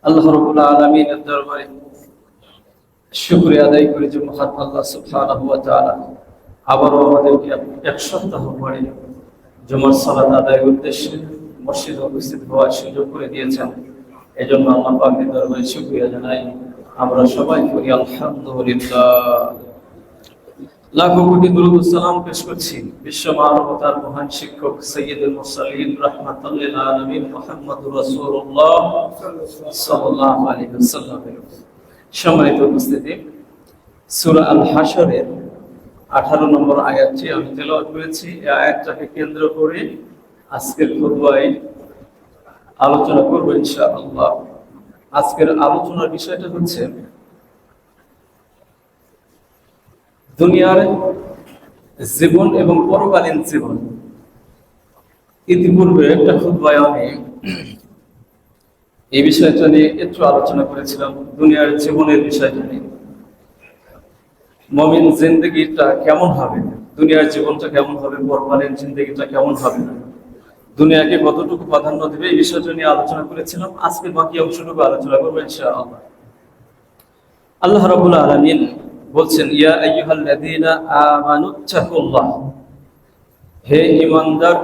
আল্লাহ রাব্বুল আলামিনের দরবারে শুকরিয়া আদায় করি যে মহান আল্লাহ সুবহানাহু ওয়া তাআলা আবারও আমাদেরকে এক সপ্তাহ পরে জুমার সালাত আদায়ের উদ্দেশ্যে মসজিদে উপস্থিত হওয়ার সুযোগ করে দিয়েছেন। এজন্য আল্লাহ পাকের দরবারে শুকরিয়া জানাই। আমরা সবাই করি আলহামদুলিল্লাহ। লাখো কোটি দুরূদ ও সালাম পেশ করছি বিশ্ব মানবতার মহান শিক্ষক সাইয়্যিদুল মুরসালিন রাহমাতুল লিল আলামিন মুহাম্মদুর রাসূলুল্লাহ সাল্লাল্লাহু আলাইহি ওয়াসাল্লামের। সম্মানিত উপস্থিতি, সূরা আল হাশরের 18 নম্বর আয়াতটি আমি তেলাওয়াত করেছি। এই আয়াতটাকে কেন্দ্র করে আজকের খুতবায় আলোচনা করব ইনশাআল্লাহ। আজকের আলোচনার বিষয়টা হচ্ছে দুনিয়ার জীবন এবং পরকালীন জীবন। ইতিপূর্বে একটা খুতবায় আমি এই বিষয়টা নিয়ে একটু আলোচনা করেছিলাম, দুনিয়ার জীবনের বিষয়টা নিয়ে। মুমিন জিন্দেগিটা কেমন হবে, দুনিয়ার জীবনটা কেমন হবে, পরকালীন জিন্দেগিটা কেমন হবে, দুনিয়াকে কতটুকু প্রাধান্য দেবে, এই বিষয়টা নিয়ে আলোচনা করেছিলাম। আজকে বাকি অংশটুকু আলোচনা করবো ইনশাআল্লাহ। আল্লাহ রাব্বুল আলামিন বলছেন, ইয়া আইয়ুহাল্লাযীনা আমানুত্তাকুল্লাহ, হে ঈমানদার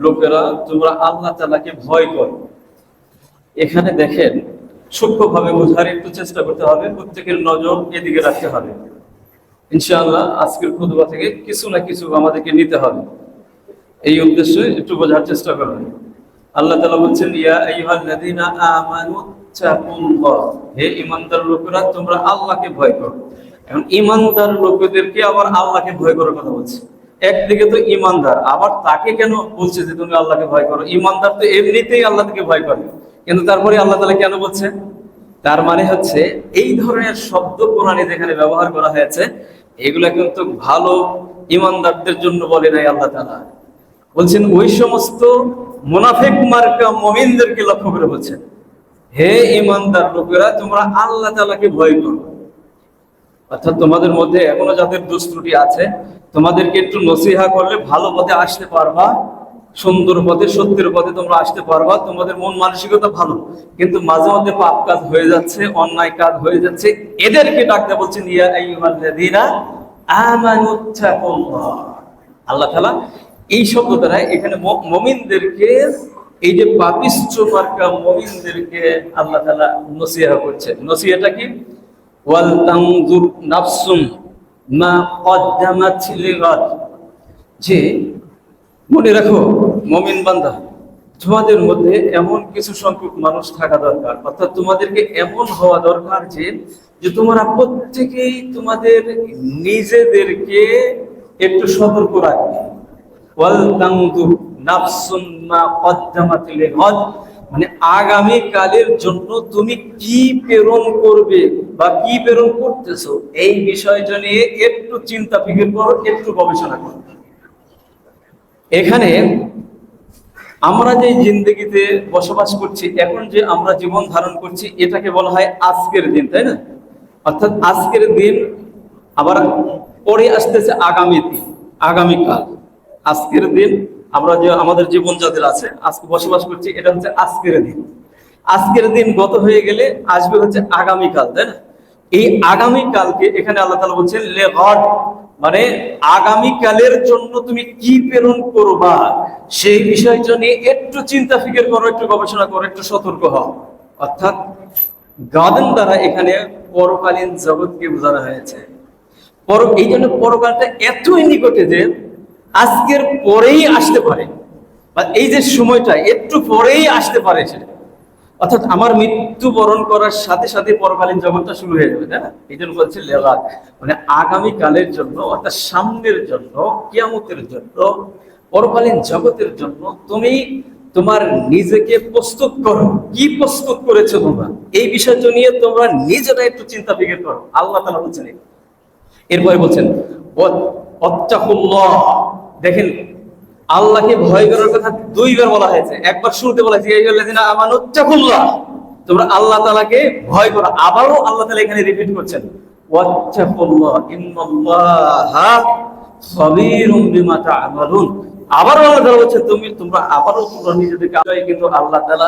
লোকেরা তোমরা আল্লাহ তাআলাকে ভয় করো। এখানে দেখেন, সূক্ষ্মভাবে বোঝার একটু চেষ্টা করতে হবে, প্রত্যেকের নজর এদিকে রাখতে হবে ইনশাআল্লাহ। আজকের খুতবা থেকে কিছু না কিছু আমাদেরকে নিতে হবে, এই উদ্দেশ্যে একটু বোঝার চেষ্টা করবেন। আল্লাহ তাআলা বলছেন, ইয়া আইয়ুহাল্লাযীনা আমানুত্তাকুল্লাহ, হে ঈমানদার লোকেরা তোমরা আল্লাহকে ভয় করো। এখন ঈমানদার লোকদেরকে আবার আল্লাহকে ভয় করার কথা বলছে। একদিকে তো ঈমানদার, আবার তাকে কেন বলছে যে তুমি আল্লাহকে ভয় করো? ঈমানদার তো এমনিতেই আল্লাহ থেকে ভয় করে, কিন্তু তারপরে আল্লাহ তাআলা কেন বলছে? তার মানে হচ্ছে এই ধরনের শব্দ কোরআনে যেখানে ব্যবহার করা হয়েছে, এগুলা কিন্তু ভালো ঈমানদারদের জন্য বলে নাই। আল্লাহ তাআলা বলছেন ওই সমস্ত মুনাফিক মার্কা মুমিনদেরকে লক্ষ্য করে বলছেন, হে ঈমানদার লোকেরা তোমরা আল্লাহ তাআলাকে ভয় করো। অর্থাৎ তোমাদের মধ্যে এখনো যাদের দোষ ত্রুটি আছে, তোমাদেরকে একটু নসিহা করলে ভালো পথে আসতে পারবা, সুন্দর পথে সত্যের পথে তোমরা আসতে পারবা। তোমাদের মন মানসিকতা ভালো, কিন্তু মাঝে মধ্যে পাপ কাজ হয়ে যাচ্ছে, অন্যায় কাজ হয়ে যাচ্ছে, এদেরকে ডাকতে বলছেন ইয়া আইয়ুহাল্লাযীনা আমানুত্তাকুল্লাহ। আল্লাহ তাআলা এই শব্দ দ্বারা এখানে মুমিনদেরকে, এই যে পাপিষ্ঠ মার্কা মুমিনদেরকে আল্লাহ তাআলা নসিহা করছেন। নসিহাটা কি? ওয়াল তানজুর নাফসুম মা কদ্দামাত লিগাদ, যে মনে রাখো মুমিন বান্দা, তোমাদের মধ্যে এমন কিছু সংখ্যক মানুষ থাকা দরকার, অর্থাৎ তোমাদেরকে এমন হওয়া দরকার যে তোমরা প্রত্যেকেই তোমাদের নিজেদেরকে একটু সতর্ক রাখবে। ওয়াল তানজুর নাফসুম মা কদ্দামাত লিগাদ, মানে আগামী কালের জন্য তুমি কি প্রেরণ করবে বা কি প্রেরণ করতেছো, এই বিষয়টা নিয়ে একটু চিন্তা ফিকির করো, একটু গবেষণা করো। এখানে আমরা যে জিন্দেগিতে বসবাস করছি, এখন যে আমরা জীবন ধারণ করছি, এটাকে বলা হয় আজকের দিন, তাই না? অর্থাৎ আজকের দিন আবার পরে আসতেছে আগামী দিন, আগামীকাল। আজকের দিন আমরা যে আমাদের জীবন যাদের আছে আজকে বসবাস করছি, এটা হচ্ছে আজকের দিন। আজকের দিন গত হয়ে গেলে আসবে হচ্ছে আগামীকাল, তাই না? এই আগামীকালকে এখানে আল্লাহ তাআলা বলছেন লেগড, মানে আগামীকালের জন্য তুমি কি প্রেরণ করবা, সেই বিষয়টা নিয়ে একটু চিন্তা ফিকির করো, একটু গবেষণা করো, একটু সতর্ক হও। অর্থাৎ গাদেন দ্বারা এখানে পরকালীন জগৎকে বোঝানো হয়েছে। এই জন্য পরকালটা এতই নিকটে যে আজকের পরেই আসতে পারে, বা এই যে সময়টা একটু পরেই আসতে পারে সেটা। অর্থাৎ আমার মৃত্যুবরণ করার সাথে সাথে পরকালীন জগৎটা শুরু হয়ে যাবে, তাই না? এই জন্য বলছে লেগাদ, মানে আগামীকালের জন্য, অর্থাৎ সামনের জন্য, কিয়ামতের জন্য, পরকালীন জগতের জন্য তুমি তোমার নিজেকে প্রস্তুত করো। কি প্রস্তুত করেছো তোমরা, এই বিষয়টা নিয়ে তোমরা নিজেরা একটু চিন্তা ফিকির করো। আল্লাহ তাআলা বলছেন। এরপরে বলছেন ওয়াত্তাকুল্লাহ, দেখেন আল্লাহকে ভয় করার কথা দুইবার বলা হয়েছে। একবার শুরুতে বলা হয়েছে আইয়ুহাল্লাযীনা আমানুত্তাকুল্লাহ, তোমরা আল্লাহ তাআলাকে ভয় করো। আবারও আল্লাহ তাআলা এখানে রিপিট করছেন ওয়াত্তাকুল্লাহ ইন্নাল্লাহা খাবীরুম বিমা তা'মালুন। আবারও আল্লাহ তাআলা বলছেন তোমরা আবারও তোমরা নিজেদেরকে, কিন্তু আল্লাহ তাআলা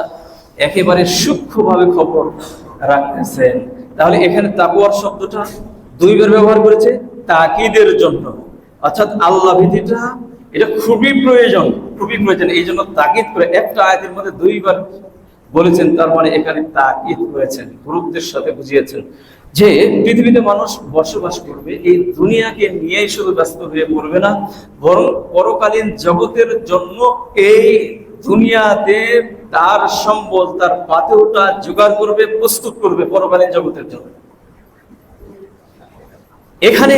একেবারে সূক্ষ্মভাবে খবর রাখতেছেন। তাহলে এখানে তাকওয়ার শব্দটা দুইবার ব্যবহার করেছে তাকিদের জন্য, অর্থাৎ আল্লাহ ভীতিটা এটা খুবই প্রয়োজন, খুবই প্রয়োজন। এই জন্য তাকিদ করে একটা আয়াতের মধ্যে দুইবার বলেছেন, তার মানে এখানে তাকিদ করেছেন, গুরুত্বের সাথে বুঝিয়েছেন যে পৃথিবীতে মানুষ বসবাস করবে, এই দুনিয়াকে নিয়েই শুধু ব্যস্ত হয়ে পড়বে না, বরং পরকালীন জগতের জন্য এই দুনিয়াতে তার সম্বল, তার পাথেয়টা জোগাড় করবে, প্রস্তুত করবে পরকালীন জগতের জন্য। এখানে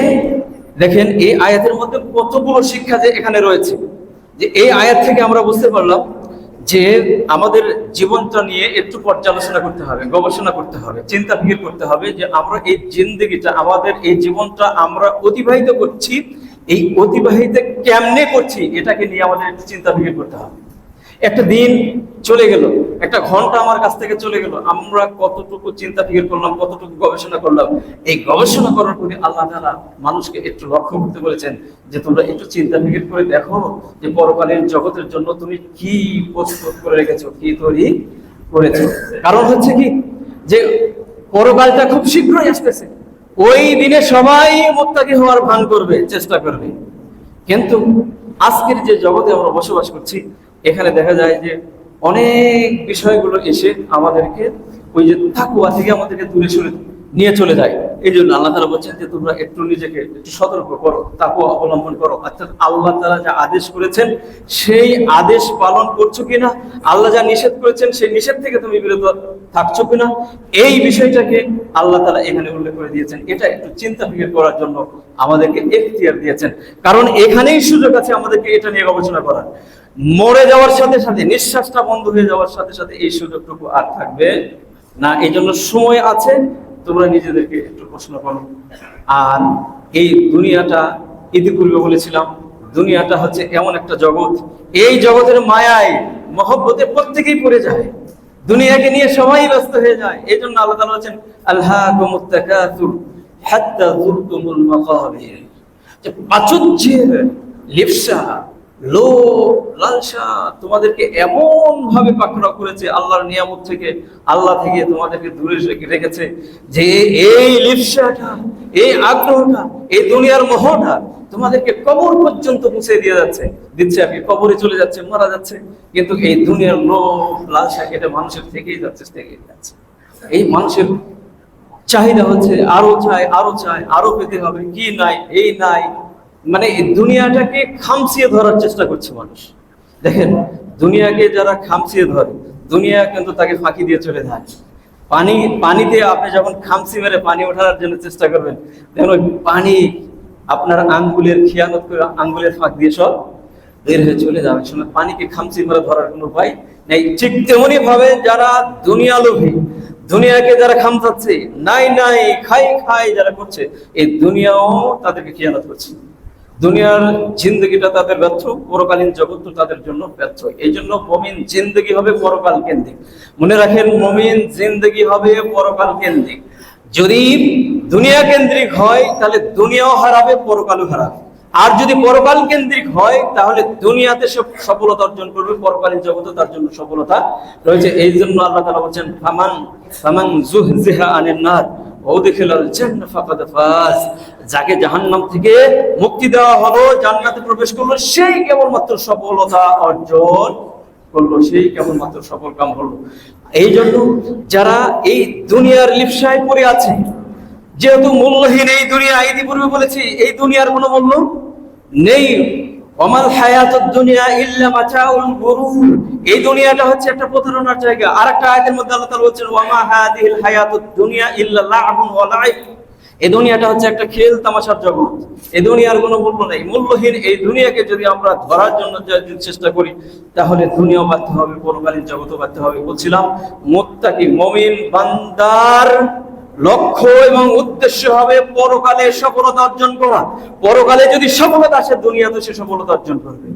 দেখেন এই আয়াতের মধ্যে কতগুলো শিক্ষা যে এখানে রয়েছে, যে এই আয়াত থেকে আমরা বুঝতে পারলাম যে আমাদের জীবনটা নিয়ে একটু পর্যালোচনা করতে হবে, গবেষণা করতে হবে, চিন্তা ফিকির করতে হবে যে আমরা এই জিন্দেগিটা, আমাদের এই জীবনটা আমরা অতিবাহিত করছি, এই অতিবাহিত কেমনে করছি এটাকে নিয়ে আমাদের একটু চিন্তা ফিকির করতে হবে। একটা দিন চলে গেল, একটা ঘন্টা আমার কাছ থেকে চলে গেল, আমরা কতটুকু চিন্তা ফিকির করলাম, কতটুকু গবেষণা করলাম। এই গবেষণা করার প্রতি আল্লাহ তাআলা মানুষকে একটু লক্ষ্য করতে বলেছেন যে তোমরা একটু চিন্তা ফিকির করে দেখো যে পরকালীন জগতের জন্য তুমি কি প্রস্তুত করে রেখেছো, কি তৈরি করেছো। কারণ হচ্ছে কি যে পরকালটা খুব শীঘ্রই আসতেছে, ওই দিনে সবাই মুত্তাকি হওয়ার ভান করবে, চেষ্টা করবে। কিন্তু আজকের যে জগতে আমরা বসবাস করছি, এখানে দেখা যায় যে অনেক বিষয়গুলো এসে আমাদেরকে ওই যে তাকওয়া থেকে আমাদেরকে দূরে সরে নিয়ে চলে যায়। এই জন্য আল্লাহ তাআলা বলছেন যে তোমরা একটু নিজেকে একটু সতর্ক করো, তাকওয়া অবলম্বন করো। অর্থাৎ আল্লাহ তাআলা যা আদেশ করেছেন সেই আদেশ পালন করছো কিনা, আল্লাহ যা নিষেধ করেছেন সেই নিষেধ থেকে তুমি বিরত থাকছো কিনা, এই বিষয়টাকে আল্লাহ তাআলা এখানে উল্লেখ করে দিয়েছেন। এটা একটু চিন্তা ফিকির করার জন্য আমাদেরকে এখতিয়ার দিয়েছেন, কারণ এখানেই সুযোগ আছে আমাদেরকে এটা নিয়ে গবেষণা করার। মরে যাওয়ার সাথে সাথে, নিঃশ্বাসটা বন্ধ হয়ে যাওয়ার সাথে সাথে এই সুযোগটুকু আর থাকবে না। এই জন্য সময় আছে, তোমরা নিজেদেরকে একটু প্রশ্ন করো। আর এই দুনিয়াটা ইতিপূর্বে বলেছিলাম, দুনিয়াটা হচ্ছে এমন একটা জগৎ, এই জগতের মায়ায় মহব্বতে প্রত্যেকেই পড়ে যায়, দুনিয়াকে নিয়ে সবাই ব্যস্ত হয়ে যায়। এই জন্য আল্লাহ তাআলা বলেছেন আলহাকুমুত তাকাসুর হাত্তা যুরতুমুল মাকাবির, যে প্রাচুর্যের লিপ্সা, লোভ, লালসা তোমাদেরকে এমন ভাবে পাকড়াও করেছে আল্লাহর নিয়ামত থেকে, আল্লাহ থেকে তোমাদেরকে দূরে রেখেছে যে এই লিপ্সাটা, এই আগ্রহটা, এই দুনিয়ার মোহটা তোমাদেরকে কবর পর্যন্ত পৌঁছে দিয়ে দিচ্ছে আর কি। কবরে চলে যাচ্ছে, মারা যাচ্ছে, কিন্তু এই দুনিয়ার লোভ, লালসা এটা মানুষের থেকেই যাচ্ছে। এই মানুষের চাহিদা হচ্ছে আরো চায়, আরো চায়, আরো পেতে হবে, কি নাই, এই নাই, মানে এই দুনিয়াটাকে খামচিয়ে ধরার চেষ্টা করছে মানুষ। দেখেন দুনিয়াকে যারা খামচিয়ে ধরে, দুনিয়া কিন্তু তাকে ফাঁকি দিয়ে চলে যায়। পানিতে আপনি যখন খামচি মেরে পানি ওঠানোর জন্য চেষ্টা করবেন, দেখুন ওই পানি আপনার আঙ্গুলের খিয়ানত করে, আঙ্গুলের ফাঁক দিয়ে সব বের হয়ে চলে যাবে। সময় পানিকে খামচি মেরে ধরার কোনো উপায় নেই। ঠিক তেমনি ভাবে যারা দুনিয়া লোভী, দুনিয়াকে যারা খামচাচ্ছে, নাই নাই খাই খাই যারা করছে, এই দুনিয়াও তাদেরকে খিয়ানত করছে। দুনিয়ার জিন্দগিটা তাদের ব্যর্থ, পরকালীন জগৎ তাদের জন্য ব্যর্থ। এই জন্য মুমিন জিন্দগি হবে পরকাল কেন্দ্রিক। মনে রাখেন, মুমিন জিন্দগি হবে পরকাল কেন্দ্রিক। যদি দুনিয়া কেন্দ্রিক হয় তাহলে দুনিয়াও হারাবে, পরকালও হারাবে। আর যদি পরকাল কেন্দ্রিক হয় তাহলে দুনিয়াতে সফলতা অর্জন করবে, পরকালীন জগতে তার জন্য সফলতা রয়েছে। এই জন্য আল্লাহ তাআলা বলেন ফামান যুহজিহা আনিন নার ওয়া উদখিলাল জান্নাহ ফাকাদ ফাজ, যাকে জাহান্নাম থেকে মুক্তি দেওয়া হলো, জান্নাতে প্রবেশ করলো, সেই কেবলমাত্র সফলতা অর্জন করলো, সেই কেবলমাত্র সফল কাম হলো। এই জন্য যারা এই দুনিয়ার লিপ্সায় পড়ে আছে, যেহেতু মূল্যহীন এই দুনিয়া, ইতিপূর্বে বলেছি এই দুনিয়ার কোনো মূল্য নেই। ওয়ামাল হায়াতুদ দুনিয়া ইল্লা মাতাউল গুরুর, এই দুনিয়াটা হচ্ছে একটা প্রতারণার জায়গা। আরেকটা আয়াতের মধ্যে আল্লাহ তাআলা বলেছেন ওয়ামা হাদিহিল হায়াতুদ দুনিয়া ইল্লা লা'বুন ওয়া লাইব, এই দুনিয়াটা হচ্ছে একটা খেল তামাশার জগৎ, এই দুনিয়ার কোনো মূল্য নেই। মূল্যহীন এই দুনিয়াকে যদি আমরা ধরার জন্য চেষ্টা করি তাহলে দুনিয়াও বাধ্য হবে, পরকালীন জগৎও বাধ্য হবে। বলছিলাম মুত্তাকি মুমিন বান্দার লক্ষ্য এবং উদ্দেশ্য হবে পরকালে সফলতা অর্জন করা। পরকালে যদি সফলতা আসে, দুনিয়াতে সে সফলতা অর্জন করবে।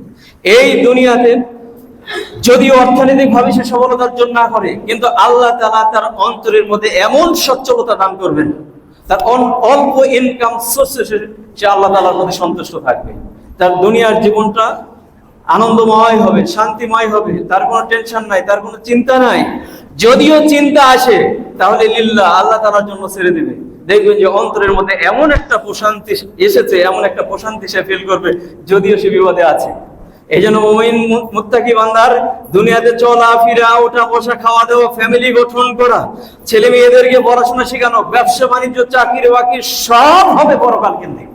এই দুনিয়াতে যদি অর্থনৈতিক ভাবে সে সফলতা অর্জন না করে, কিন্তু আল্লাহ তাআলা তার অন্তরের মধ্যে এমন সচ্ছলতা দান করবেন, তার অল্প ইনকাম সোর্সে সে আল্লাহ তাআলার মধ্যে সন্তুষ্ট থাকবে। তার দুনিয়ার জীবনটা আনন্দময় হবে, শান্তিময় হবে, তার কোনো টেনশন নাই, তার কোনো চিন্তা নাই। যদিও চিন্তা আসে তাহলে লিল্লাহ, আল্লাহ তাআলার জন্য ছেড়ে দিবে। দেখবেন যে অন্তরের মধ্যে এমন একটা প্রশান্তি এসেছে, এমন একটা প্রশান্তি সে ফিল করবে যদিও সে বিপদে আছে। এই জন্য মুমিন মুত্তাকি বান্দার দুনিয়াতে চলা ফিরা, ওঠা বসা, খাওয়া দাওয়া, ফ্যামিলি গঠন করা, ছেলে মেয়েদেরকে পড়াশোনা শেখানো, ব্যবসা বাণিজ্য, চাকরি বাকরি সব হবে পরকাল কেন্দ্রিক।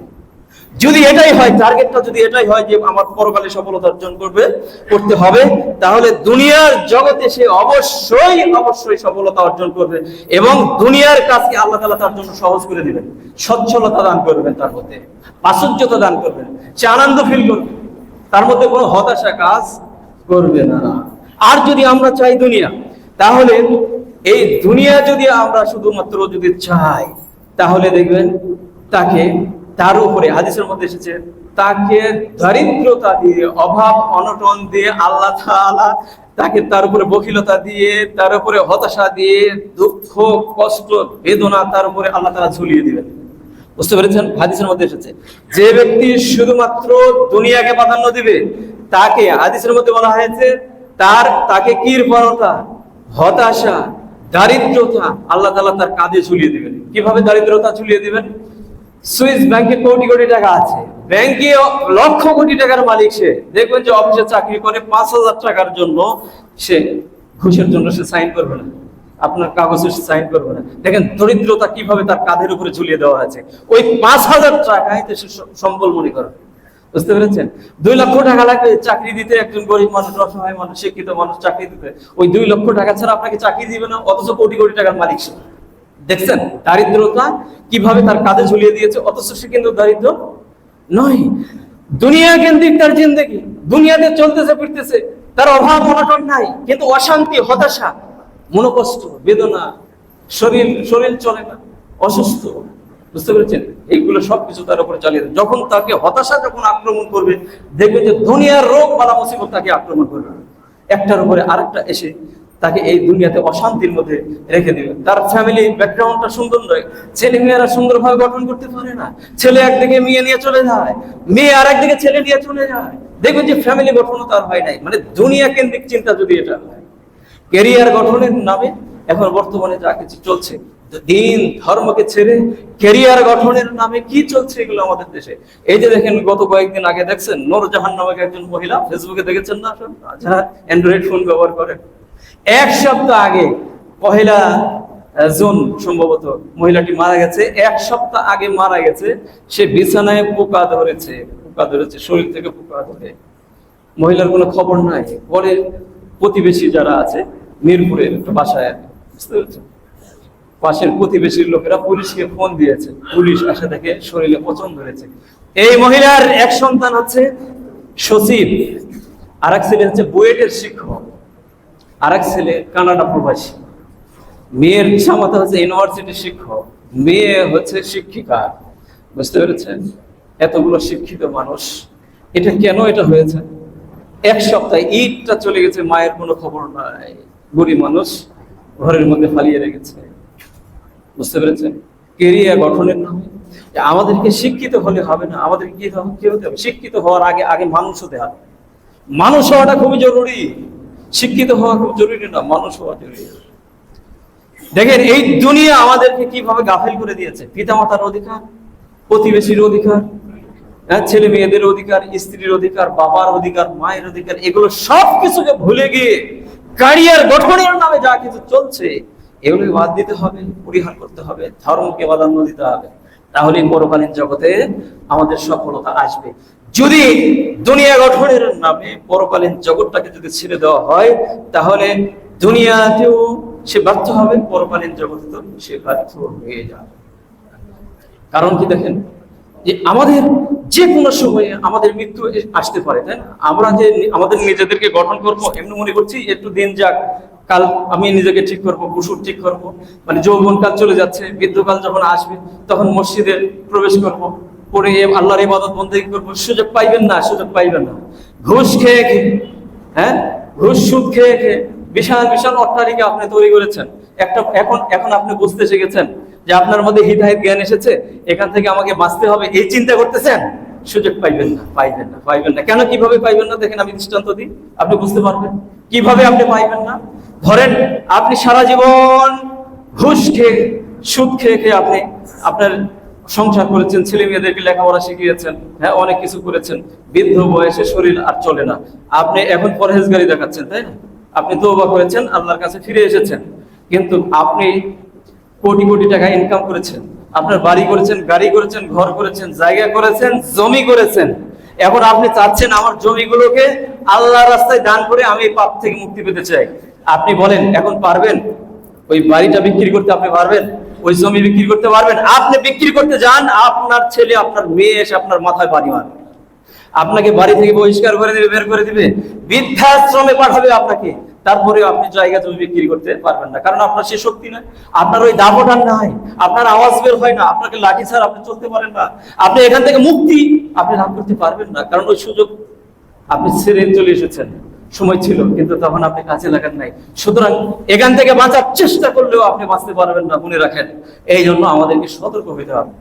যদি এটাই হয়, টার্গেটটা যদি এটাই হয় যে আমার পরকালে সফলতা অর্জন করতে হবে, তাহলে দুনিয়ার জগতে সে অবশ্যই অবশ্যই সফলতা অর্জন করবে এবং দুনিয়ার কাজকে আল্লাহ তাআলা তার জন্য সহজ করে দিবেন, সচ্ছলতা দান করবেন, তার মধ্যে প্রাচুর্যতা দান করবেন, সে আনন্দ ফিল করবে, তার মধ্যে কোনো হতাশা কাজ করবে না। আর যদি আমরা চাই দুনিয়া, তাহলে এই দুনিয়া যদি আমরা শুধুমাত্র যদি চাই, তাহলে দেখবেন তার উপরে হাদিসের মধ্যে এসেছে, তাকে দারিদ্রতা দিয়ে, অভাব অনটন দিয়ে আল্লাহ তাআলা তাকে তার উপরে বখিলতা দিয়ে, তার উপরে হতাশা দিয়ে, দুঃখ কষ্ট বেদনা তার উপরে আল্লাহ তাআলা ঝুলিয়ে দিবেন। বুঝতে পেরেছেন? হাদিসের মধ্যে এসেছে যে ব্যক্তি শুধুমাত্র দুনিয়াকে প্রাধান্য দিবে, তাকে হাদিসের মধ্যে বলা হয়েছে তাকে কীর্পণতা, হতাশা, দারিদ্রতা আল্লাহ তাআলা তার কাঁধে ঝুলিয়ে দিবেন। কিভাবে দারিদ্রতা ঝুলিয়ে দিবেন? সুইস ব্যাংকে কোটি কোটি টাকা আছে, ব্যাংকে লক্ষ কোটি টাকার মালিক সে, দেখবেন যে অফিসে চাকরি করে 5,000 টাকার জন্য সে ঘুষের জন্য সে সাইন করবে না, আপনার কাগজে সাইন করবে না। দেখেন দরিদ্রতা কিভাবে তার কাঁধের উপরে ঝুলিয়ে দেওয়া আছে, ওই 5,000 টাকায় সে সম্বল মনে করে। বুঝতে পেরেছেন? 2 লক্ষ টাকা লাগবে চাকরি দিতে, একজন গরিব মানুষ, অসহায় মানুষ, শিক্ষিত মানুষ চাকরি দিতে, ওই 2 লক্ষ টাকা ছাড়া আপনাকে চাকরি দিবে না, অথচ কোটি কোটি টাকার মালিক সে। দেখছেন দারিদ্রতা কিভাবে তার কাঁধে ঝুলিয়ে দিয়েছে, অথচ সে কিন্তু দারিদ্র নয়। দুনিয়া কেন্দ্রিক তার জিন্দেগি, দুনিয়াতে চলতেছে ফিরতেছে, তার অভাব অনটন নাই, কিন্তু অশান্তি, হতাশা, মনোকষ্ট, বেদনা, শরীর চলে না, অসুস্থ। বুঝতে পেরেছেন? এইগুলো সবকিছু তার উপরে চালিয়ে দেয়। যখন তাকে হতাশা যখন আক্রমণ করবে, দেখবেন যে দুনিয়ার রোগ বালা মুসিবত তাকে আক্রমণ করবে, একটার উপরে আরেকটা এসে তাকে এই দুনিয়াতে অশান্তির মধ্যে রেখে দিবে। তার ফ্যামিলি ব্যাকগ্রাউন্ডটা সুন্দর নয়, ছেলে মেয়েরা সুন্দরভাবে গঠন করতে পারে না, ছেলে একদিকে মেয়ে নিয়ে চলে যায়, মেয়ে আর একদিকে ছেলে নিয়ে চলে যায়, দেখবেন যে ফ্যামিলি গঠনও তার হয় নাই। মানে দুনিয়া কেন্দ্রিক চিন্তা যদি এটা হয়, ক্যারিয়ার গঠনের নামে এখন বর্তমানে যা কিছু চলছে, দিন ধর্মকে ছেড়ে ক্যারিয়ার গঠনের নামে কি চলছে এগুলো আমাদের দেশে। এই যে দেখেন গত কয়েকদিন আগে দেখছেন নূরজাহান নামক একজন মহিলা, ফেসবুকে দেখেছেন না, যারা অ্যান্ড্রয়েড ফোন ব্যবহার করে, 1 সপ্তাহ আগে 1 জুন সম্ভবত মহিলাটি মারা গেছে। 1 সপ্তাহ আগে মারা গেছে, সে বিছানায় পোকা ধরেছে, শরীর থেকে পোকা ধরে, মহিলার কোনো খবর নাই। পরে প্রতিবেশী যারা আছে মিরপুরের একটা বাসায়, বুঝতে পেরেছেন, পাশের প্রতিবেশীর লোকেরা পুলিশকে ফোন দিয়েছে, পুলিশ আসে দেখে শরীরে পচন ধরেছে। এই মহিলার এক সন্তান হচ্ছে সচিব, আরেক ছেলে হচ্ছে বুয়েটের শিক্ষক, আরেক ছেলে কানাডা প্রবাসী, মেয়ের জামাতা হচ্ছে ইউনিভার্সিটির শিক্ষক, মেয়ে হচ্ছে শিক্ষিকা। বুঝতে পেরেছেন? এতগুলো শিক্ষিত মানুষ, এটা কেন এটা হয়েছে? 1 সপ্তাহে ঈদটা চলে গেছে, মায়ের কোনো খবর নাই, গরিব মানুষ ঘরের মধ্যে ফালিয়ে রেখেছে। বুঝতে পেরেছেন? কেরিয়ার গঠনের নামে আমাদেরকে শিক্ষিত হলে হবে না, আমাদের কি হতে হবে? শিক্ষিত হওয়ার আগে মানুষ হতে হবে। মানুষ হওয়াটা খুবই জরুরি, শিক্ষিত হওয়া খুব জরুরি না, মানুষ হওয়া জরুরি। দেখেন এই দুনিয়া আমাদেরকে কিভাবে গাফেল করে দিয়েছে। পিতামাতার অধিকার, প্রতিবেশীর অধিকার, ছেলে মেয়েদের অধিকার, স্ত্রীর অধিকার, বাবার অধিকার, মায়ের অধিকার, এগুলো সবকিছুকে ভুলে গিয়ে ক্যারিয়ার গঠনের নামে যা কিছু চলছে এগুলো বাদ দিতে হবে, পরিহার করতে হবে, ধর্মকে প্রাধান্য দিতে হবে, তাহলে পরকালীন জগতে আমাদের সফলতা আসবে। যদি দুনিয়া গঠনের নামে পরকালীন জগৎটাকে যদি ছেড়ে দেওয়া হয়, তাহলে দুনিয়াতেও সে ব্যর্থ হবে, পরকালীন জগতে তো সে ব্যর্থ হয়ে যাবে। কারণ কি দেখেন, যে আমাদের যে কোনো সময়ে আমাদের মৃত্যু আসতে পারে, তাই না? আমরা যে আমাদের নিজেদেরকে গঠন করবো এমনি মনে করছি একটু দিন যাক, কাল আমি নিজেকে ঠিক করবো, কুসুর ঠিক করবো, মানে যৌবনকাল চলে যাচ্ছে, বৃদ্ধকাল যখন আসবে তখন মসজিদে প্রবেশ করবো, করে আল্লাহর ইবাদত বন্দেগী করবো। সুযোগ পাইবেন না, সুযোগ পাইবেন না। ঘুষ খেয়ে খেয়ে, ঘুষ সুদ খেয়ে খেয়ে বিশাল বিশাল অট্টালিকা আপনি তৈরি করেছেন। এখন আপনি বুঝতে শিখেছেন যে আপনার মধ্যে হিদায়াত জ্ঞান এসেছে, এখান থেকে আমাকে বাঁচতে হবে, এই চিন্তা করতেছেন, সুযোগ পাইবেন না, পাইবেন না, পাইবেন না। কেন, কিভাবে পাইবেন না? দেখেন আমি দৃষ্টান্ত দিই, আপনি বুঝতে পারবেন কিভাবে আপনি পাইবেন না। ধরেন আপনি সারা জীবন ঘুষ খেয়ে সুদ খেয়ে খেয়ে আপনি আপনার সংসার করেছেন, ছেলে মেয়েদেরকে লেখাপড়া শিখিয়েছেন, হ্যাঁ অনেক কিছু করেছেন, বৃদ্ধ বয়সে শরীর আর চলে না, আপনি এখন পরহেজগারি দেখাচ্ছেন, তাই না? আপনি তওবা করেছেন, আল্লাহর কাছে ফিরে এসেছেন, কিন্তু আপনি কোটি কোটি টাকা ইনকাম করেছেন, আপনার বাড়ি করেছেন, গাড়ি করেছেন, ঘর করেছেন, জায়গা করেছেন, জমি করেছেন। এখন আপনি চাচ্ছেন আমার জমিগুলোকে আল্লাহর রাস্তায় দান করে আমি এই পাপ থেকে মুক্তি পেতে চাই। আপনি বলেন এখন পারবেন? ওই বাড়িটা বিক্রি করতে আপনি পারবেন? ওই জমি বিক্রি করতে পারবেন? আপনি বিক্রি করতে যান, আপনার ছেলে আপনার মেয়ে এসে আপনার মাথায় বাড়ি মারবে, আপনাকে বাড়ি থেকে বহিষ্কার করে দিবে, বের করে দিবে, বৃদ্ধাশ্রমে পাঠাবে আপনাকে। তারপরে আপনি জায়গা জমি বিক্রি করতে পারবেন না, কারণ আপনার সে শক্তি নাই, আপনার ওই দাপটান নাই, আপনার আওয়াজ বের হয় না, আপনাকে লাঠি ছাড়া আপনি চলতে পারেন না, আপনি এখান থেকে মুক্তি আপনি লাভ করতে পারবেন না, কারণ ওই সুযোগ আপনি ছেড়ে চলে এসেছেন। সময় ছিল কিন্তু তখন আপনি কাজে লাগান নাই। সুতরাং এখান থেকে বাঁচার চেষ্টা করলেও আপনি বাঁচতে পারবেন না, মনে রাখেন। এই জন্য আমাদেরকে সতর্ক হইতে হবে।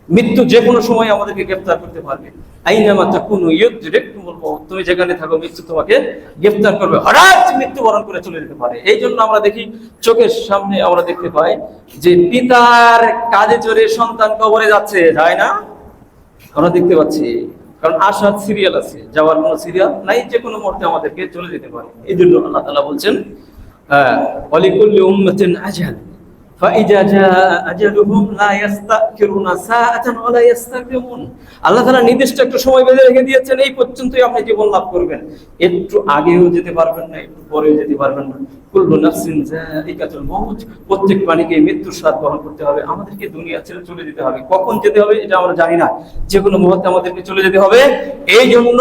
মৃত্যু যে কোনো সময় আমাদেরকে গ্রেফতার করতে পারবে। আইনামা তাকুনু ইউদরিকুমুল মাউত, তুমি যেখানে থাকো মৃত্যু তোমাকে গ্রেফতার করবে, হঠাৎ মৃত্যুবরণ করে চলে যেতে পারে। এই জন্য আমরা দেখি চোখের সামনে আমরা দেখতে পাই যে পিতার কাজে চড়ে সন্তান কবরে যাচ্ছে, যায় না? আমরা দেখতে পাচ্ছি, কারণ আসার সিরিয়াল আছে, যাওয়ার কোনো সিরিয়াল নাই, যে কোনো মুহূর্তে আমাদেরকে চলে যেতে পারে। এই জন্য আল্লাহ তাআলা বলছেন ওয়ালিকুল্লি উম্মাতিন আজাল ফাইজা জাআ আজালুহুম লা ইস্তাখিরুনা সাআতান ওয়া লা ইস্তাকদিমুন। আল্লাহ তাআলা নির্দিষ্ট একটা সময় বেঁধে রেখে দিয়েছেন, এই পর্যন্তই আপনি জীবন লাভ করবেন, একটু আগেও যেতে পারবেন না, একটু পরেও যেতে পারবেন না। কুল্লু নাফসিন যায়িকাতুল মাউত, প্রত্যেক প্রাণীকে মৃত্যুর স্বাদ বহন করতে হবে। আমাদেরকে দুনিয়া ছেড়ে চলে যেতে হবে, কখন যেতে হবে এটা আমরা জানি না, যে কোনো মুহূর্তে আমাদেরকে চলে যেতে হবে। এই জন্য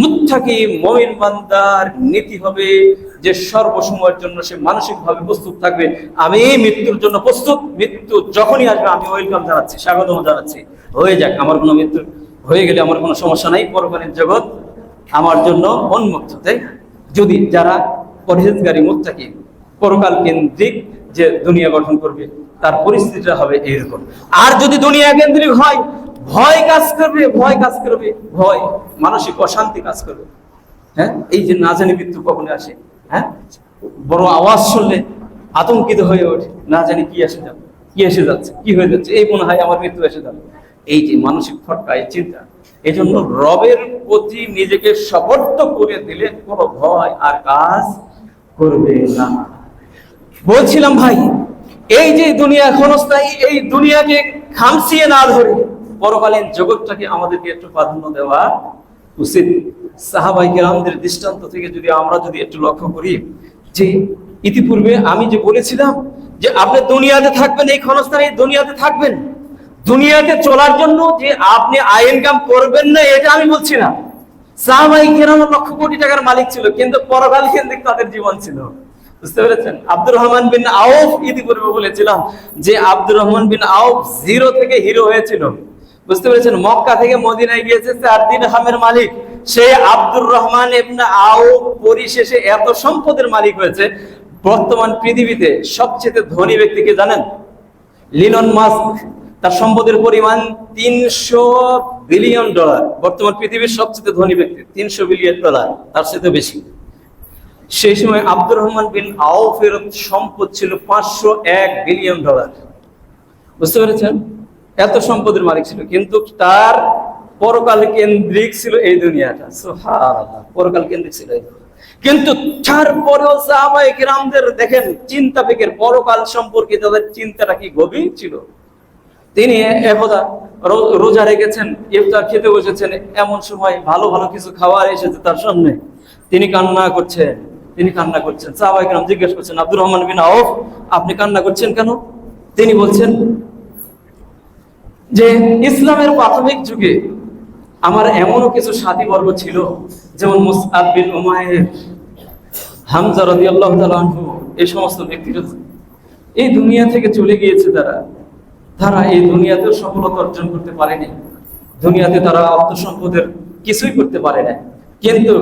মুত্তাকি মুমিন বান্দার নীতি হবে যে সর্বসময়ের জন্য সে মানসিকভাবে প্রস্তুত থাকবে, আমি মৃত্যুর জন্য প্রস্তুত, মৃত্যু যখনই আসবে আমি ওয়েলকাম জানাচ্ছি, স্বাগতম জানাচ্ছি, হয়ে যাক, আমার কোনো মৃত্যু হয়ে গেলে আমার কোনো সমস্যা নাই, পরকালীন জগৎ আমার জন্য উন্মুক্ত। তাই যদি যারা পরহেজগারী মুত্তাকি পরকাল কেন্দ্রিক যে দুনিয়া গঠন করবে, তার পরিস্থিতিটা হবে এইরকম। আর যদি দুনিয়া কেন্দ্রিক হয়, ভয় কাজ করবে, ভয় কাজ করবে, ভয়, মানসিক অশান্তি কাজ করবে। হ্যাঁ, এই যে না জানি মৃত্যু কখনো আসে, হ্যাঁ, বড় আওয়াজ শুনলে আতঙ্কিত হয়ে ওঠে, না জানি কি এসে যাবে, কি এসে যাচ্ছে, কি হয়ে যাচ্ছে, এই মনে হয় আমার মৃত্যু এসে যাবে। এই যে মানসিক ফটকা, এই চিন্তা, এই জন্য রবের প্রতি নিজেকে সমর্থ করে দিলে কোনো ভয় আর কাজ করবে না। বলছিলাম ভাই, এই যে দুনিয়া ক্ষণস্থায়ী, এই দুনিয়াকে খামচিয়ে না ধরে পরকালীন জগৎটাকে আমাদেরকে একটু প্রাধান্য দেওয়া উচিত। সাহাবায়ে কেরামদের দৃষ্টান্ত থেকে যদি আমরা একটু লক্ষ্য করি, যে ইতিপূর্বে আমি যে বলেছিলাম যে আপনি দুনিয়াতে থাকবেন, এই ক্ষণস্থায়ী দুনিয়াতে থাকবেন, দুনিয়াতে চলার জন্য যে আপনি আয় ইনকাম করবেন না এটা আমি বলছি না। সাহাবায়ে কেরাম লক্ষ কোটি টাকার মালিক ছিল, কিন্তু পরকাল কেন্দ্রিক তাদের জীবন ছিল। বুঝতে পেরেছেন? আব্দুর রহমান বিন আউফ, ইতিপূর্বে বলেছিলাম যে আব্দুর রহমান বিন আউফ জিরো থেকে হিরো হয়েছিল। বুঝতে পেরেছেন? মক্কা থেকে মদিনায় গিয়েছে 4 দিরহামের মালিক সেই আব্দুর রহমান ইবনে আউফ পরিশেষে এত সম্পদের মালিক হয়েছে। বর্তমান পৃথিবীতে সবচেয়ে ধনী ব্যক্তিকে জানেন? লিনন মাস্ক, তার সম্পদের পরিমাণ $300 বিলিয়ন। বর্তমান পৃথিবীর সবচেয়ে ধনী ব্যক্তি, $300 বিলিয়ন, তার চেয়ে বেশি। সেই সময় আব্দুর রহমান বিন আউফের সম্পদ ছিল $501 বিলিয়ন। বুঝতে পেরেছেন? এত সম্পদের মালিক ছিল, কিন্তু তার পরকাল কেন্দ্রিক ছিল এই দুনিয়াটা। সুবহানাল্লাহ, পরকাল কেন্দ্রিক ছিল। কিন্তু তারপরেও সাহাবায়ে কেরামদের দেখেন চিন্তা বিকের পরকাল সম্পর্কে তাদের চিন্তাটা কি গভীর ছিল। তিনি একদা রোজা রেখেছেন, ইফতার খেতে বসেছেন, এমন সময় ভালো ভালো কিছু খাবার এসেছে তার সামনে, তিনি কান্না করছেন। সাহাবায়ে কেরাম জিজ্ঞেস করছেন, আব্দুর রহমান বিন আউফ, আপনি কান্না করছেন কেন? তিনি বলছেন যে ইসলামের প্রাথমিক যুগে আমার এমনও কিছু সাথীবর্গ ছিল, যেমন মুসআব বিন উমাইর, হামজা রাদিয়াল্লাহু তাআলা আনহু, এই সমস্ত ব্যক্তিরা এই দুনিয়া থেকে চলে গিয়েছে। তারা এই দুনিয়াতে সফলতা অর্জন করতে পারেনি, দুনিয়াতে তারা অর্থ সম্পদের কিছুই করতে পারে না। কিন্তু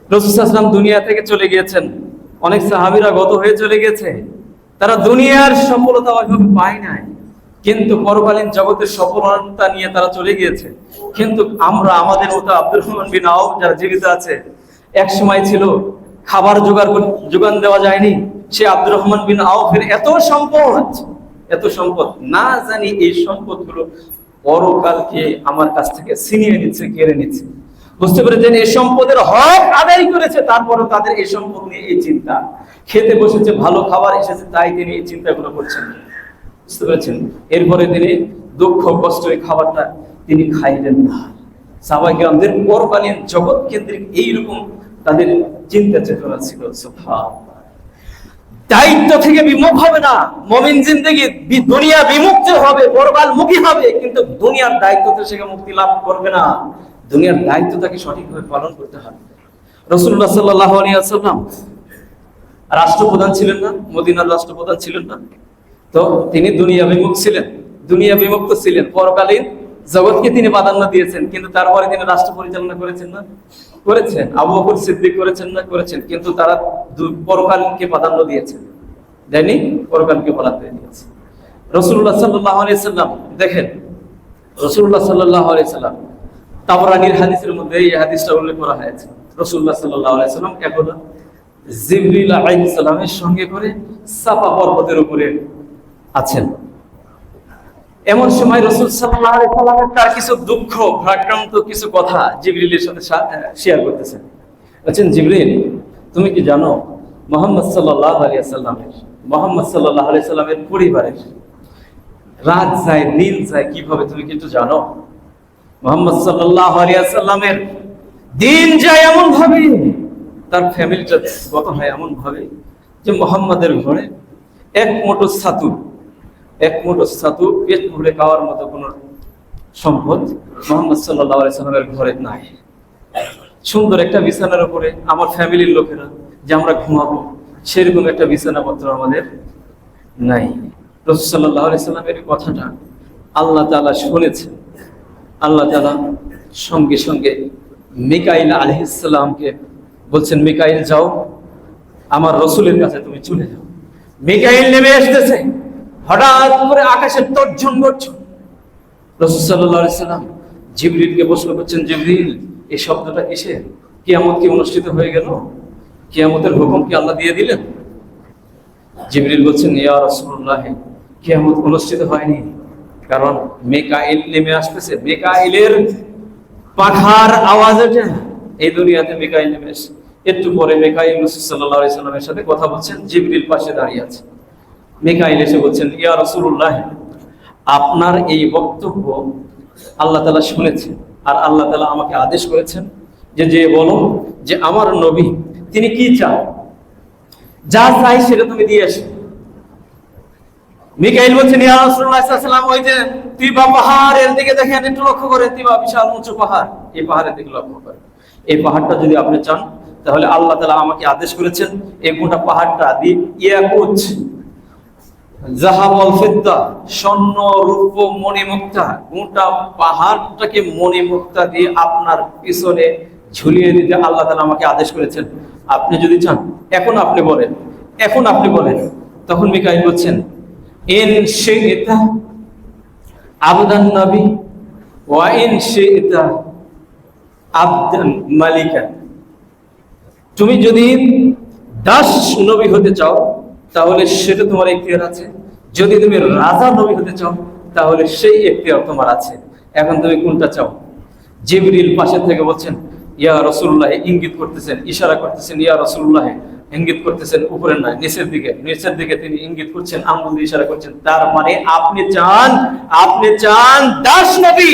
রাসূল সাল্লাল্লাহু আলাইহি ওয়াসাল্লাম দুনিয়া থেকে চলে গিয়েছেন, অনেক সাহাবীরা গত হয়ে চলে গেছে, তারা দুনিয়ার সফলতা ওইভাবে পায় নাই, কিন্তু পরকালীন জগতের সফলতা নিয়ে তারা চলে গিয়েছে। কিন্তু আমরা আমাদের মতো আব্দুর রহমান বিন আউফ যারা জীবিত আছে, এক সময় ছিল খাবার যোগান দেওয়া যায়নি। সে আব্দুর রহমান বিন আউফের এত সম্পদ, না জানি এই সম্পদগুলো পরকালকে আমার কাছ থেকে ছিনিয়ে নিচ্ছে, কেড়ে নিচ্ছে। বুঝতে পেরেছেন, এই সম্পদের হক আদায় করেছে, তারপরে তাদের এই সম্পদ নিয়ে এই চিন্তা। খেতে বসেছে, ভালো খাবার এসেছে, তাই তিনি এই চিন্তাগুলো করছেন। বুঝতে পেরেছেন, এরপরে তিনি দুঃখ কষ্ট এই খাবারটা তিনি খাইলেন না। সাহাবায়ে কেরামদের পরকালীন জগৎ কেন্দ্রিক এইরকম তাদের চিন্তা চেতনা ছিল। সুবহানাল্লাহ। দায়িত্ব থেকে বিমুখ হবে না, মুমিন জিন্দেগি দুনিয়া বিমুক্ত হবে, পরকালমুখী হবে, কিন্তু দুনিয়ার দায়িত্ব থেকে মুক্তি লাভ করবে না। দুনিয়ার দায়িত্ব তাকে সঠিকভাবে পালন করতে হবে। রাসূলুল্লাহ সাল্লাল্লাহু আলাইহি ওয়াসাল্লাম রাষ্ট্রপ্রধান ছিলেন না, মদিনার রাষ্ট্রপ্রধান ছিলেন না, তো তিনি দুনিয়া বিমুখ ছিলেন, দুনিয়া বিমুক্ত ছিলেন, পরকালীন জগৎকে তিনি প্রাধান্য দিয়েছেন, কিন্তু তারপরে তিনি রাষ্ট্র পরিচালনা করেছেন না, করেছেন। আবু বকর সিদ্দিক করেছেন না, করেছেন, কিন্তু তারা পরকালকে প্রাধান্য দিয়েছেন, দেয়নি, পরকালকে প্রাধান্য দিয়েছে। রাসূলুল্লাহ সাল্লাল্লাহু আলাইহি ওয়াসাল্লাম দেখেন, রাসূলুল্লাহ সাল্লাল্লাহু আলাইহি ওয়াসাল্লাম তাবরানীর হাদিসের মধ্যে এই হাদিসটা উল্লেখ করা হয়েছে। রাসূলুল্লাহ সাল্লাল্লাহু আলাইহি ওয়াসাল্লাম একদা জিবরিল আলাইহিস সালামের সঙ্গে করে সাফা পর্বতের উপরে আছেন। এমন সময় রাসূল সাল্লাল্লাহু আলাইহি ওয়াসাল্লামের তার কিছু দুঃখ ভারাক্রান্ত কিছু কথা জিবরিলের সাথে শেয়ার করতেছেন। বলছেন, জিবরিল, তুমি কি জানো মুহাম্মদ সাল্লাল্লাহু আলাইহি ওয়াসাল্লামের পরিবারের রাত যায় দিন যায় কিভাবে, তুমি কি একটু জানো? মুহাম্মদ সাল্লাল্লাহু আলাইহি ওয়াসাল্লামের দিন যায় এমন ভাবে, তার ফ্যামিলিটা গত হয় এমন ভাবে যে মুহাম্মাদের ঘরে এক মুঠো ছাতু পেট ভরে খাওয়ার মতো কোন সম্পদ মুহাম্মদ সাল্লাল্লাহু আলাইহি ওয়াসাল্লামের ঘরে নাই। সুন্দর একটা বিছানার উপরে আমার ফ্যামিলির লোকেরা যে আমরা ঘুমাবো, সেরকম একটা বিছানাপত্র আমাদের নাই। রাসূল সাল্লাল্লাহু আলাইহি ওয়াসাল্লামের কথাটা আল্লাহ তাআলা শুনেছেন। আল্লাহ তাআলা সঙ্গে সঙ্গে মিকাইল আলাইহিস সালামকে বলছেন, মিকাইল যাও, আমার রাসূলের কাছে তুমি চলে যাও। মিকাইল নেমে আসতেছে, হঠাৎ করে আকাশের তর্জন গর্জন। রাসূল সাল্লাল্লাহু আলাইহি ওয়াসাল্লাম জিবরিলকে প্রশ্ন করছেন, জিবরিল, এই শব্দটা কিসের? কিয়ামত কি অনুষ্ঠিত হয়ে গেল? কিয়ামতের হুকুম কি আল্লাহ দিয়ে দিলেন? জিবরিল বলছেন, ইয়া রাসূলুল্লাহ, কিয়ামত অনুষ্ঠিত হয়নি, কারণ মিকাইল নেমে আসতেছে। মিকাইলের পাখার আওয়াজ ওঠে এই দুনিয়াতে, মিকাইল নেমে আসে। একটু পরে মিকাইল রাসূল সাল্লাল্লাহু আলাইহি ওয়াসাল্লামের সাথে কথা বলছেন, জিবরিল পাশে দাঁড়িয়ে আছে। মিকাইল এসে বলছেন, ইয়া রাসূলুল্লাহ, আপনার এই বক্তব্য আল্লাহ তাআলা শুনেছেন, আর আল্লাহ তাআলা আমাকে আদেশ করেছেন যে বলো যে আমার নবী তিনি কি চান, যা চাই সেটা তুমি দিয়ে আসো। মিকাইল বলছেন, ইয়া রাসূলুল্লাহ সাল্লাল্লাহু আলাইহি ওয়াসাল্লাম, ওই যে তিবা পাহাড়ের দিকে দেখেন, একটু লক্ষ্য করেন, তিবা বিশাল উঁচু পাহাড়, এই পাহাড়ের দিকে লক্ষ্য করেন। এই পাহাড়টা যদি আপনি চান, তাহলে আল্লাহ তাআলা আমাকে আদেশ করেছেন এই গোটা পাহাড়টা দিয়ে ইয়াকুত, জাহাবল ফিদ্দা, স্বর্ণ রূপ মণিমুক্তা, গোটা পাহাড়টাকে মণিমুক্তা দিয়ে আপনার পিছনে ঝুলিয়ে দিতে আল্লাহ তাআলা আমাকে আদেশ করেছেন। আপনি যদি চান এখন আপনি বলেন। তখন মিকাইল বলছেন, ইন শিইতা আবদান নবী ওয়া ইন শিইতা আবদান মালিকা। তুমি যদি দাস নবী হতে চাও তাহলে সেটা তোমার ইখতিয়ার আছে, যদি তুমি রাজা নবী হতে চাও তাহলে সেই ইখতিয়ার তোমার আছে। এখন তুমি কোনটা চাও? জিবরিল পাশে থেকে বলছেন, ইয়া রাসূলুল্লাহ, ইঙ্গিত করতেছেন, ইশারা করতেছেন, ইয়া রাসূলুল্লাহ, ইঙ্গিত করতেছেন উপরের নয় নিচের দিকে তিনি ইঙ্গিত করছেন, আঙ্গুল দিয়ে ইশারা করছেন। তার মানে আপনি চান দাস নবী,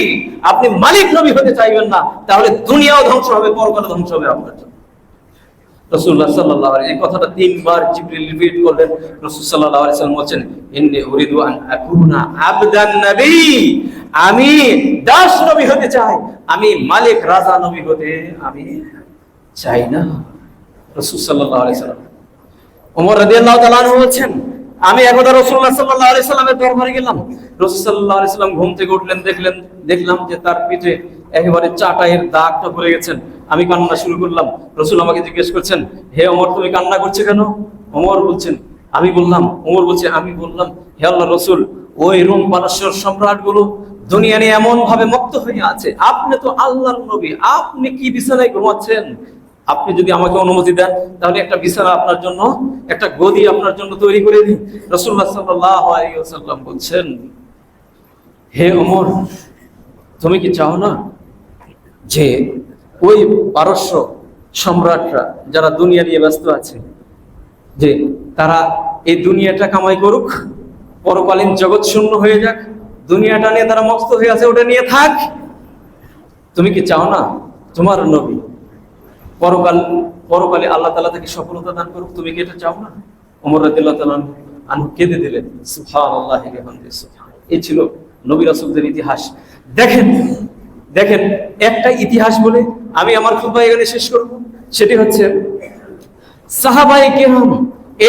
আপনি মালিক নবী হতে চাইবেন না, তাহলে দুনিয়াও ধ্বংস হবে, পরকালও ধ্বংস হবে আপনার জন্য। রাসূলুল্লাহ সাল্লাল্লাহু আলাইহি এই কথাটা তিনবার জিবরিল রিপিট করলেন। রাসূল সাল্লাল্লাহু আলাইহি ওয়াসাল্লাম বলেন, ইন্নী উরিদু আন আকুনা আবদান নবী, আমি দাস নবী হতে চাই, আমি মালিক রাজা নবী হতে আমি চাই না। রাসূল সাল্লাল্লাহু আলাইহি ওয়াসাল্লাম। ওমর রাদিয়াল্লাহু তাআলা আনহু বলেন, আমি একবার রাসূলুল্লাহ সাল্লাল্লাহু আলাইহি ওয়াসাল্লামের দরবারে গেলাম। রাসূল সাল্লাল্লাহু আলাইহি ওয়াসাল্লাম ঘুম থেকে উঠলেন, দেখলাম যে তার পিঠে একেবারে চাটাইয়ের দাগটা পড়ে গেছেন। আমি কান্না শুরু করলাম। রাসূল আমাকে জিজ্ঞেস করছেন, হে ওমর, তুমি কান্না করছো কেন? ওমর বলছেন, আমি বললাম, হে আল্লাহর রাসূল, ওই রোম পারস্যের সম্রাটগুলো দুনিয়া নিয়ে এমন ভাবে মুক্ত হয়ে আছে, আপনি তো আল্লাহর নবী, আপনি কি বিছানায় ঘুমাচ্ছেন? আপনি যদি আমাকে অনুমতি দেন তাহলে একটা বিছানা আপনার জন্য, একটা গদি আপনার জন্য তৈরি করে দিই। রাসূলুল্লাহ সাল্লাল্লাহু আলাইহি ওয়াসাল্লাম বলছেন, হে ওমর, তুমি কি চাও না যে ওই পারস্য সম্রাটরা যারা দুনিয়া নিয়ে ব্যস্ত আছে, যে তারা এই দুনিয়াটা কামাই করুক, পরকালীন জগৎ শূন্য হয়ে যাক, দুনিয়াটা নিয়ে তারা মস্ত হয়ে আছে, ওটা নিয়ে থাক। তুমি কি চাও না তোমার নবী পরকালে আল্লাহ তাআলা তাকে সফলতা দান করুক? তুমি কি এটা চাও না? ওমর রাদিয়াল্লাহু তাআলা আনহু কেঁদে দিলেন। সুবহানাল্লাহি ওয়া বিহামদিহি সুবহানাল্লাহ। এই ছিল নবী রাসূলদের ইতিহাস। দেখেন দেখেন একটা ইতিহাস বলে আমি আমার খুতবা এখানে শেষ করব। সেটি হচ্ছে সাহাবায়ে কেরাম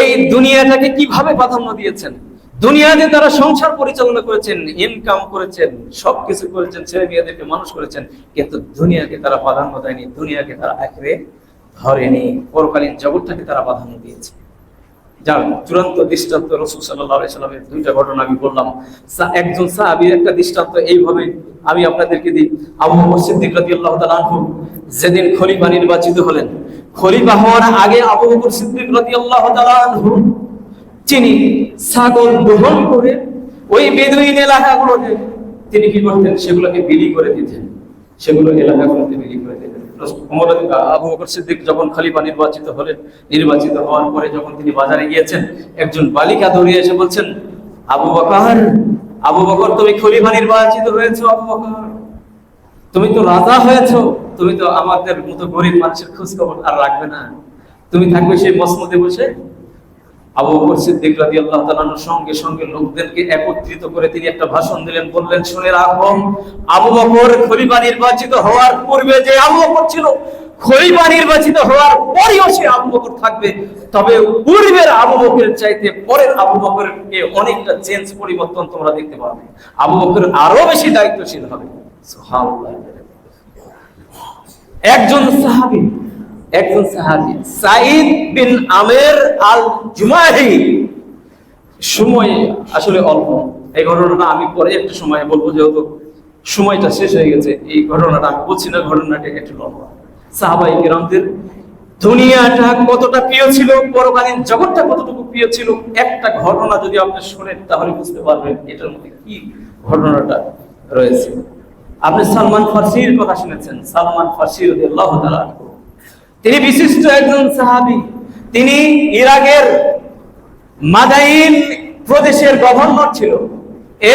এই দুনিয়াটাকে কিভাবে প্রাধান্য দিয়েছেন। দুনিয়াতে তারা সংসার পরিচালনা করেছেন, ইনকাম করেছেন, সবকিছু করেছেন, ছেলে মেয়েদেরকে মানুষ করেছেন, কিন্তু দুনিয়াকে তারা প্রাধান্য দেয়নি, দুনিয়াকে তারা আখেরে ধরেনি, পরকালীন জগৎটাকে তারা প্রাধান্য দিয়েছে। যার চূড়ান্ত দৃষ্টান্ত রাসূল সাল্লাল্লাহু আলাইহি সাল্লামের দুইটা ঘটনা আমি বললাম। একজন সাহাবীর একটা দৃষ্টান্ত এইভাবে আমি আপনাদেরকে দিই। আবু বকর সিদ্দিক রাদিয়াল্লাহু তাআলা আনহু যেদিন খলিফা নির্বাচিত হলেন, খলিফা হওয়ার আগে আবু বকর সিদ্দিক রাদিয়াল্লাহু তাআলা আনহু তিনি ছাগল দহন করে ওই বেদুইন এলাকাগুলোতে তিনি কি করতেন, সেগুলোকে বিলি করে দিতেন, সেগুলো এলাকাগুলোতে বিলি করে দিতেন। আবু বকর সিদ্দিক যখন খলিফা নির্বাচিত হওয়ার পরে যখন তিনি বাজারে গিয়েছেন, একজন বালিকা দৌড়িয়ে এসে বলছেন, আবু বকর তুমি খলিফা নির্বাচিত হয়েছো, আবু বকর তুমি তো রাজা হয়েছো, তুমি তো আমাদের মতো গরিব মানুষের খোঁজ খবর আর রাখবে না, তুমি থাকবে সেই মসনদে বসে। আবু বকর সিদ্দিক রাদিয়াল্লাহু তাআলা সঙ্গে সঙ্গে লোকদেরকে একত্রিত করে তিনি একটা ভাষণ দিলেন, বললেন, শুনে রাখো, আবু বকর খলিফা নির্বাচিত হওয়ার পূর্বে যে আবু বকর ছিল, খলিফা নির্বাচিত হওয়ার পরেও সে আবু বকর থাকবে, তবে পূর্বের আবু বকরের চাইতে পরের আবু বকরকে অনেকটা চেঞ্জ, পরিবর্তন তোমরা দেখতে পাবে। আবু বকর আরো বেশি দায়িত্বশীল হবে। সুবহানাল্লাহ। একজন সাহাবী সাঈদ বিন আমের আল জুমাহি, সময় আসলে অল্প, এই ঘটনাটা আমি পরে একটু সময় বলবো, যেহেতু সময়টা শেষ হয়ে গেছে। এই ঘটনাটা আমি বলছি না, ঘটনাটা একটু লম্বা। সাহাবায়ে কেরামদের দুনিয়াটা কতটা প্রিয় ছিল, পরকালীন জগৎটা কতটুকু প্রিয় ছিল, একটা ঘটনা যদি আপনি শুনেন তাহলে বুঝতে পারবেন এটার মধ্যে কি ঘটনাটা রয়েছে। আপনি সালমান ফারসির কথা শুনেছেন। সালমান ফারসি রাদিয়াল্লাহু তাআলা আনহু, তিনি বিশিষ্ট একজন সাহাবী। তিনি ইরাকের মাদাইন প্রদেশের গভর্নর ছিল।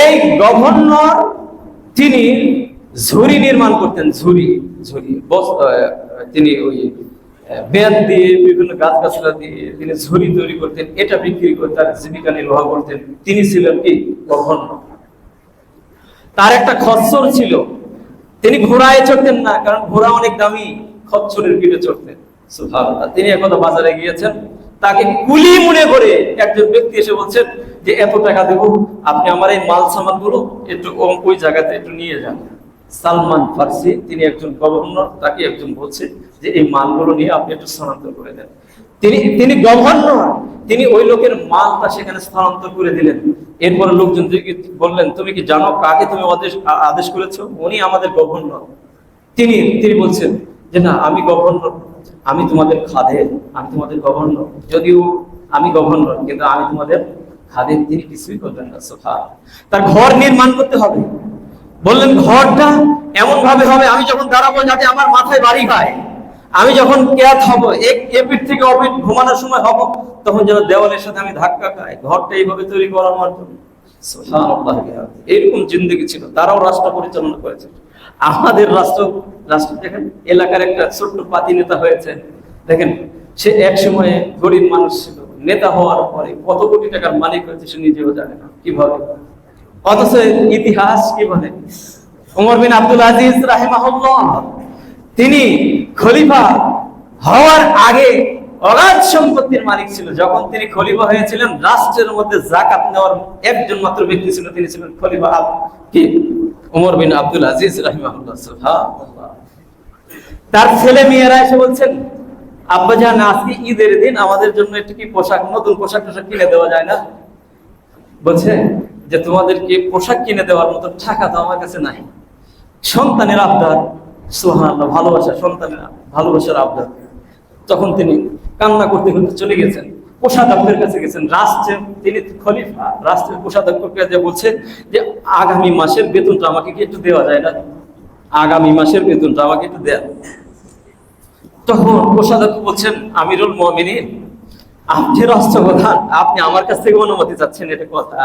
এই গভর্নর তিনি ঝুড়ি নির্মাণ করতেন, ঝুড়ি তিনি ওই বেত দিয়ে, বিভিন্ন গাছগাছলা দিয়ে তিনি ঝুড়ি তৈরি করতেন, এটা বিক্রি করে তার জীবিকা নির্বাহ করতেন। তিনি ছিলেন কি গভর্নর। তার একটা খচ্চর ছিল, তিনি ঘোড়ায় চড়তেন না, কারণ ঘোড়া অনেক দামি, খচ্চরের পিঠে চড়তেন। সুবহানাল্লাহ। তিনি একদা বাজারে গিয়েছেন, তাকে কুলি মনে করে একজন ব্যক্তি এসে বলছেন যে এত টাকা দেব, আপনি আমার এই মাল সামান গুলো একটু ওই জায়গাতে একটু নিয়ে যান। সালমান ফারসি তিনি একজন গভর্নর, তাকে একজন বলছে যে এই মালগুলো নিয়ে আপনি একটু স্থানান্তর করে দেন। তিনি গভর্নর, তিনি ওই লোকের মালটা সেখানে স্থানান্তর করে দিলেন। এরপরে লোকজন বললেন, তুমি কি জানো কাকে তুমি আদেশ করেছো? উনি আমাদের গভর্নর। তিনি বলছেন যে না, আমি গভর্নর, আমি তোমাদের খাদেম, আমি তোমাদের গভর্নর, যদিও আমি গভর্নর কিন্তু আমি তোমাদের খাদেম। তিনি কিছুই করলেন না। সুবহানাল্লাহ। তার ঘর নির্মাণ করতে হবে, বললেন ঘরটা এমন ভাবে হবে আমি যখন দাঁড়াবো যাতে আমার মাথায় বাড়ি হয়, আমি যখন ক্যাত হব, এপিঠ থেকে অপিঠ ঘুমানোর সময় হব, তখন যেন দেওয়ালের সাথে আমি ধাক্কা খাই। ঘরটা এইভাবে তৈরি করা আমার জন্য। সুবহানাল্লাহ। এইরকম জিন্দেগি ছিল। তারাও রাষ্ট্র পরিচালনা করেছে। আমাদের রাষ্ট্র দেখেন, এলাকার একটা ছোট্ট পাতি নেতা হয়েছে। দেখেন, সে এক সময়ে গরিব মানুষ ছিল, নেতা হওয়ার পরে কত কোটি টাকার মালিক হয়েছে সে নিজেও জানে না কিভাবে। অথচ ইতিহাস কি বলে, ওমর বিন আব্দুল আজিজ রাহিমাহুল্লাহ, তিনি খলিফা হওয়ার আগে অগাধ সম্পত্তির মালিক ছিল। যখন তিনি খলিফা হয়েছিলেন, রাষ্ট্রের মধ্যে যাকাত নেওয়ার একজন মাত্র ব্যক্তি ছিল, তিনি ছিলেন খলিফা ওমর বিন আব্দুল আজিজ রাহিমাহুল্লাহ। সুবহানাল্লাহ। তার ছেলে মেয়েরা এসে বলছেন, আব্বাজান আজকে ঈদের দিন আমাদের জন্য একটু কি পোশাক, নতুন পোশাক কিনে দেওয়া যায় না? বলছে যে তোমাদেরকে পোশাক কিনে দেওয়ার মতো টাকা তো আমার কাছে নাই। সন্তানের আবদার, সুবহানাল্লাহ, ভালোবাসা, সন্তানের ভালোবাসার আবদার। তখন তিনি কান্না করতে করতে চলে গেছেন, কোষাধ্যক্ষের কাছে গেছেন। রাষ্ট্রের তিনি খলিফা, রাষ্ট্রের কোষাধ্যক্ষকে যে বলছে যে আগামী মাসের বেতনটা আমাকে কি একটু দেওয়া যায় না, আগামী মাসের বেতনটা আমাকে একটু দেন। তখন কোষাধ্যক্ষ বলছেন, আমিরুল মুমিনিন, আপনি রাষ্ট্রপ্রধান, আপনি আমার কাছ থেকে অনুমতি চাচ্ছেন, এটা কথা।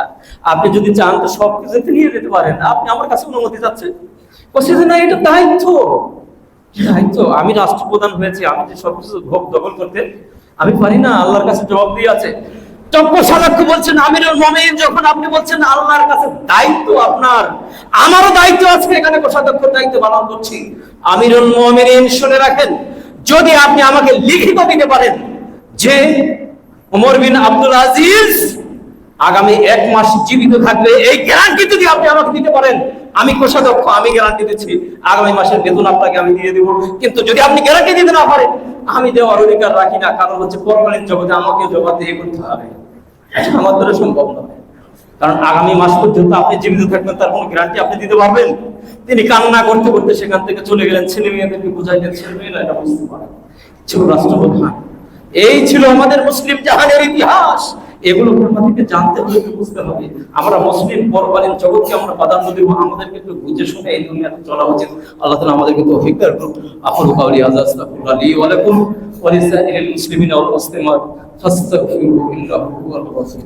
আপনি যদি চান তো সবকিছু নিয়ে যেতে পারেন, আপনি আমার কাছে অনুমতি চাচ্ছেন। বলছে যে না, এটা দায়িত্ব, দায়িত্ব, আমি রাষ্ট্রপ্রধান হয়েছি, আমি যে সবকিছু ভোগ দখল করতে আমি পারি না, আল্লাহর কাছে জবাব দিয়ে আছে। কোষাধ্যক্ষ বলছেন, আমিরুল মুমিনিন, যখন আপনি বলছেন আল্লাহর কাছে দায়িত্ব আপনার, আমারও দায়িত্ব আছে, এখানে কোষাধ্যক্ষের দায়িত্ব পালন করছি। আমিরুল মুমিনিন, শুনে রাখেন, যদি আপনি আমাকে লিখিত দিতে পারেন যে ওমর বিন আব্দুল আজিজ আগামী 1 মাস জীবিত থাকবে, এই গ্যারান্টি যদি আপনি আমাকে দিতে পারেন, আমি কোষাধ্যক্ষ, আমি গ্যারান্টি দিচ্ছি আগামী মাসের বেতন আপনাকে আমি দিয়ে দেব। কিন্তু যদি আপনি গ্যারান্টি দিতে না পারেন, আমি দেওয়ার অধিকার রাখি না, কারণ হচ্ছে পরকালীন জগতে আমাকে জবাবদিহি করতে হবে, এটা আমার দ্বারা সম্ভব নয়। কারণ আগামী মাস পর্যন্ত আপনি জীবিত থাকবেন, তার কোনো গ্যারান্টি আপনি দিতে পারবেন? তিনি কান্না করতে করতে সেখান থেকে চলে গেলেন, ছেলে মেয়েদেরকে বুঝাইলেন, ছেলে মেয়েরা এটা বুঝতে পারে ছিল রাষ্ট্রপ্রধান। এই ছিল আমাদের মুসলিম জাহানের ইতিহাস। এগুলো আমাদেরকে জানতে হবে, বুঝতে হবে। আমরা মুসলিম পরকালীন জগৎকে আমরা প্রাধান্য দেব, আমাদেরকে একটু বুঝে শুনে এই দুনিয়াতে চলা উচিত। আল্লাহ তাআলা আমাদেরকে তৌফিক দান করুন। আকুলু কাওলি হাযা, আস্তাগফিরুল্লাহ লি ওয়া লাকুম ওয়া লিসাইরিল মুসলিমিনা ওয়াল মুসলিমাত ফাস্তাগফিরুহু ইন্নাহু হুয়াল গফুর।